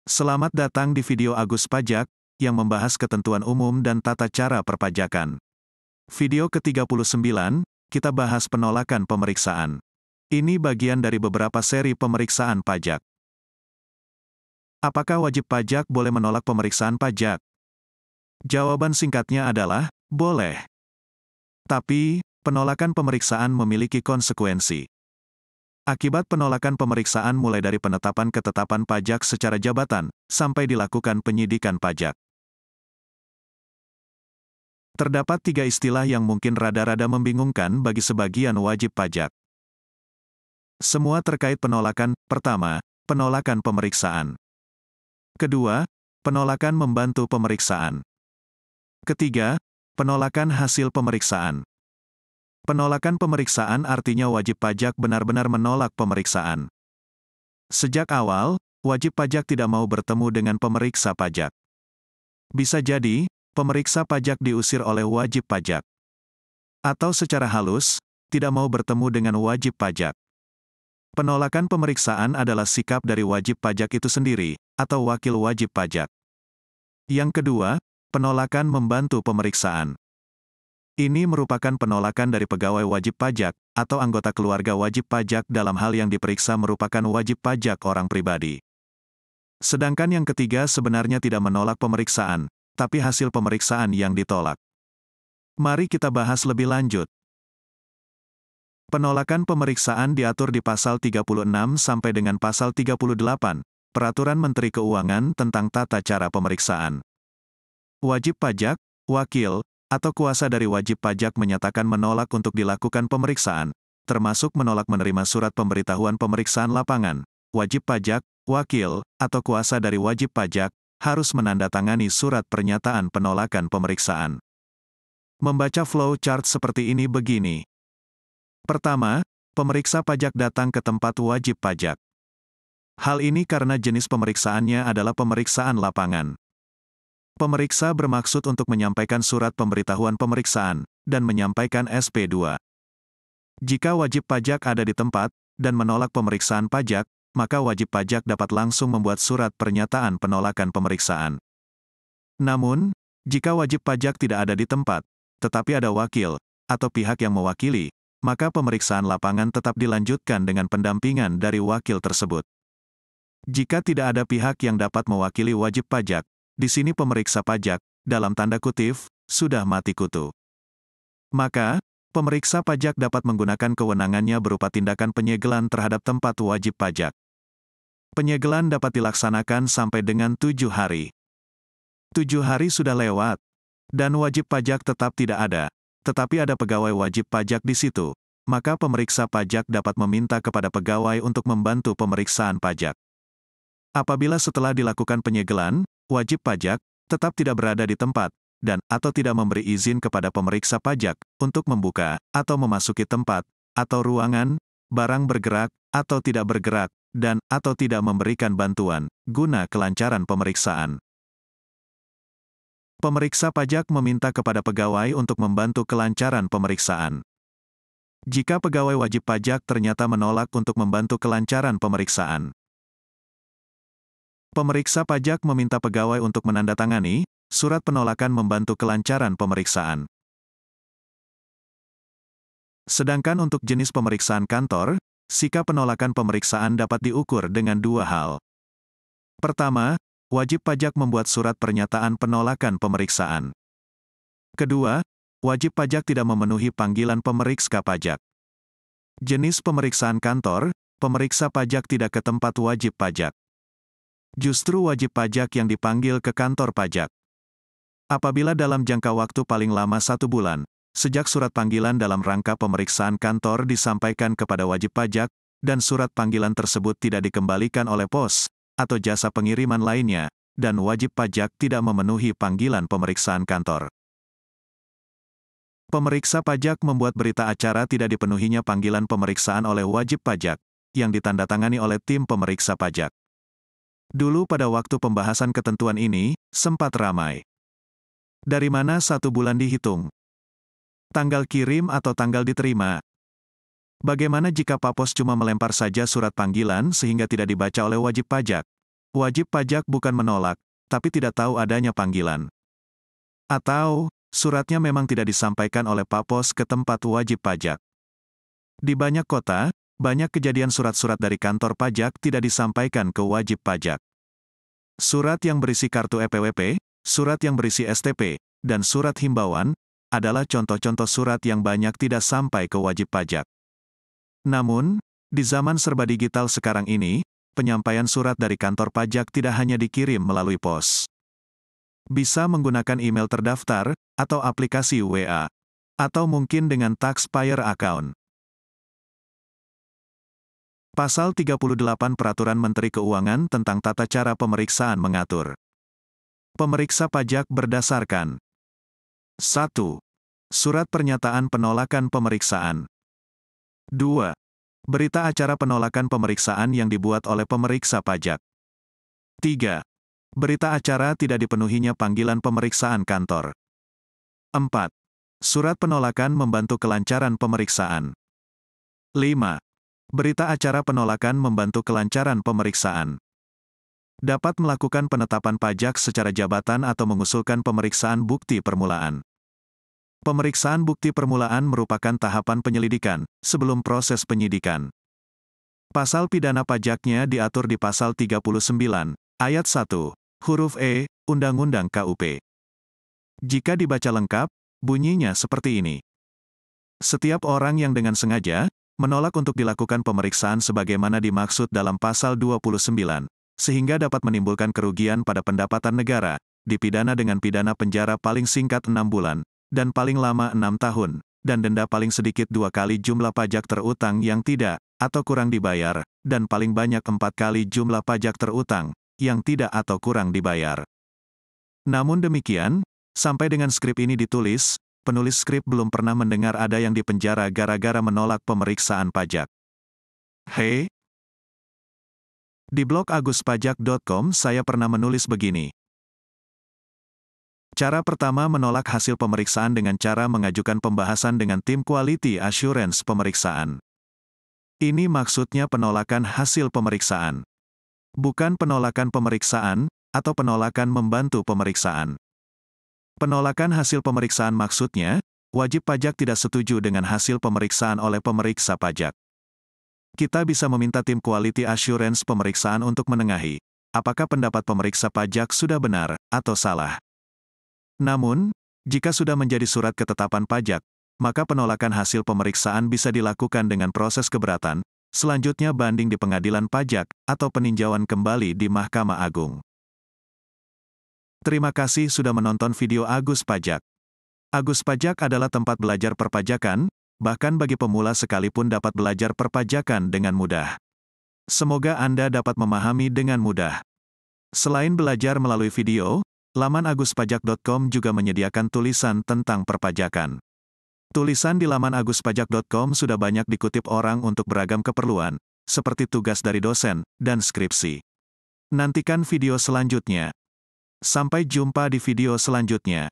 Selamat datang di video Agus Pajak, yang membahas ketentuan umum dan tata cara perpajakan. Video ke-39, kita bahas penolakan pemeriksaan. Ini bagian dari beberapa seri pemeriksaan pajak. Apakah wajib pajak boleh menolak pemeriksaan pajak? Jawaban singkatnya adalah, boleh. Tapi, penolakan pemeriksaan memiliki konsekuensi. Akibat penolakan pemeriksaan mulai dari penetapan ketetapan pajak secara jabatan, sampai dilakukan penyidikan pajak. Terdapat 3 istilah yang mungkin rada-rada membingungkan bagi sebagian wajib pajak. Semua terkait penolakan. Pertama, penolakan pemeriksaan. Kedua, penolakan membantu pemeriksaan. Ketiga, penolakan hasil pemeriksaan. Penolakan pemeriksaan artinya wajib pajak benar-benar menolak pemeriksaan. Sejak awal, wajib pajak tidak mau bertemu dengan pemeriksa pajak. Bisa jadi, pemeriksa pajak diusir oleh wajib pajak. Atau secara halus, tidak mau bertemu dengan wajib pajak. Penolakan pemeriksaan adalah sikap dari wajib pajak itu sendiri, atau wakil wajib pajak. Yang kedua, penolakan membantu pemeriksaan. Ini merupakan penolakan dari pegawai wajib pajak, atau anggota keluarga wajib pajak dalam hal yang diperiksa merupakan wajib pajak orang pribadi. Sedangkan yang ketiga sebenarnya tidak menolak pemeriksaan, tapi hasil pemeriksaan yang ditolak. Mari kita bahas lebih lanjut. Penolakan pemeriksaan diatur di pasal 36 sampai dengan pasal 38, Peraturan Menteri Keuangan tentang tata cara pemeriksaan. Wajib pajak, wakil, atau kuasa dari wajib pajak menyatakan menolak untuk dilakukan pemeriksaan, termasuk menolak menerima surat pemberitahuan pemeriksaan lapangan. Wajib pajak, wakil, atau kuasa dari wajib pajak, harus menandatangani surat pernyataan penolakan pemeriksaan. Membaca flow chart seperti ini begini. Pertama, pemeriksa pajak datang ke tempat wajib pajak. Hal ini karena jenis pemeriksaannya adalah pemeriksaan lapangan. Pemeriksa bermaksud untuk menyampaikan surat pemberitahuan pemeriksaan, dan menyampaikan SP2. Jika wajib pajak ada di tempat, dan menolak pemeriksaan pajak, maka wajib pajak dapat langsung membuat surat pernyataan penolakan pemeriksaan. Namun, jika wajib pajak tidak ada di tempat, tetapi ada wakil, atau pihak yang mewakili, maka pemeriksaan lapangan tetap dilanjutkan dengan pendampingan dari wakil tersebut. Jika tidak ada pihak yang dapat mewakili wajib pajak, di sini pemeriksa pajak, dalam tanda kutip, sudah mati kutu. Maka, pemeriksa pajak dapat menggunakan kewenangannya berupa tindakan penyegelan terhadap tempat wajib pajak. Penyegelan dapat dilaksanakan sampai dengan 7 hari. 7 hari sudah lewat, dan wajib pajak tetap tidak ada, tetapi ada pegawai wajib pajak di situ, maka pemeriksa pajak dapat meminta kepada pegawai untuk membantu pemeriksaan pajak. Apabila setelah dilakukan penyegelan, wajib pajak tetap tidak berada di tempat, dan atau tidak memberi izin kepada pemeriksa pajak untuk membuka atau memasuki tempat, atau ruangan, barang bergerak, atau tidak bergerak, dan atau tidak memberikan bantuan, guna kelancaran pemeriksaan. Pemeriksa pajak meminta kepada pegawai untuk membantu kelancaran pemeriksaan. Jika pegawai wajib pajak ternyata menolak untuk membantu kelancaran pemeriksaan, pemeriksa pajak meminta pegawai untuk menandatangani surat penolakan membantu kelancaran pemeriksaan. Sedangkan untuk jenis pemeriksaan kantor, sikap penolakan pemeriksaan dapat diukur dengan 2 hal. Pertama, wajib pajak membuat surat pernyataan penolakan pemeriksaan. Kedua, wajib pajak tidak memenuhi panggilan pemeriksa pajak. Jenis pemeriksaan kantor, pemeriksa pajak tidak ke tempat wajib pajak. Justru wajib pajak yang dipanggil ke kantor pajak. Apabila dalam jangka waktu paling lama 1 bulan, sejak surat panggilan dalam rangka pemeriksaan kantor disampaikan kepada wajib pajak, dan surat panggilan tersebut tidak dikembalikan oleh pos, atau jasa pengiriman lainnya, dan wajib pajak tidak memenuhi panggilan pemeriksaan kantor. Pemeriksa pajak membuat berita acara tidak dipenuhinya panggilan pemeriksaan oleh wajib pajak, yang ditandatangani oleh tim pemeriksa pajak. Dulu pada waktu pembahasan ketentuan ini, sempat ramai. Dari mana 1 bulan dihitung? Tanggal kirim atau tanggal diterima? Bagaimana jika Pak Pos cuma melempar saja surat panggilan sehingga tidak dibaca oleh wajib pajak? Wajib pajak bukan menolak, tapi tidak tahu adanya panggilan. Atau, suratnya memang tidak disampaikan oleh Pak Pos ke tempat wajib pajak. Di banyak kota, banyak kejadian surat-surat dari kantor pajak tidak disampaikan ke wajib pajak. Surat yang berisi kartu EPWP, surat yang berisi STP, dan surat himbauan, adalah contoh-contoh surat yang banyak tidak sampai ke wajib pajak. Namun, di zaman serba digital sekarang ini, penyampaian surat dari kantor pajak tidak hanya dikirim melalui pos. Bisa menggunakan email terdaftar, atau aplikasi WA. Atau mungkin dengan taxpayer account. Pasal 38 Peraturan Menteri Keuangan tentang Tata Cara Pemeriksaan mengatur. Pemeriksa pajak berdasarkan 1. Surat pernyataan penolakan pemeriksaan. 2. Berita acara penolakan pemeriksaan yang dibuat oleh pemeriksa pajak. 3. Berita acara tidak dipenuhinya panggilan pemeriksaan kantor. 4. Surat penolakan membantu kelancaran pemeriksaan. 5. Berita acara penolakan membantu kelancaran pemeriksaan. Dapat melakukan penetapan pajak secara jabatan atau mengusulkan pemeriksaan bukti permulaan. Pemeriksaan bukti permulaan merupakan tahapan penyelidikan, sebelum proses penyidikan. Pasal pidana pajaknya diatur di Pasal 39, Ayat 1, huruf E, Undang-Undang KUP. Jika dibaca lengkap, bunyinya seperti ini. Setiap orang yang dengan sengaja menolak untuk dilakukan pemeriksaan sebagaimana dimaksud dalam Pasal 29, sehingga dapat menimbulkan kerugian pada pendapatan negara, dipidana dengan pidana penjara paling singkat 6 bulan, dan paling lama 6 tahun, dan denda paling sedikit 2 kali jumlah pajak terutang yang tidak, atau kurang dibayar, dan paling banyak 4 kali jumlah pajak terutang, yang tidak atau kurang dibayar. Namun demikian, sampai dengan skrip ini ditulis, penulis skrip belum pernah mendengar ada yang dipenjara gara-gara menolak pemeriksaan pajak. Hei! Di blog aguspajak.com saya pernah menulis begini. Cara pertama menolak hasil pemeriksaan dengan cara mengajukan pembahasan dengan tim Quality Assurance pemeriksaan. Ini maksudnya penolakan hasil pemeriksaan. Bukan penolakan pemeriksaan, atau penolakan membantu pemeriksaan. Penolakan hasil pemeriksaan maksudnya, wajib pajak tidak setuju dengan hasil pemeriksaan oleh pemeriksa pajak. Kita bisa meminta tim Quality Assurance pemeriksaan untuk menengahi, apakah pendapat pemeriksa pajak sudah benar, atau salah. Namun, jika sudah menjadi surat ketetapan pajak, maka penolakan hasil pemeriksaan bisa dilakukan dengan proses keberatan, selanjutnya banding di pengadilan pajak, atau peninjauan kembali di Mahkamah Agung. Terima kasih sudah menonton video Agus Pajak. Agus Pajak adalah tempat belajar perpajakan, bahkan bagi pemula sekalipun dapat belajar perpajakan dengan mudah. Semoga Anda dapat memahami dengan mudah. Selain belajar melalui video, laman aguspajak.com juga menyediakan tulisan tentang perpajakan. Tulisan di laman aguspajak.com sudah banyak dikutip orang untuk beragam keperluan, seperti tugas dari dosen, dan skripsi. Nantikan video selanjutnya. Sampai jumpa di video selanjutnya.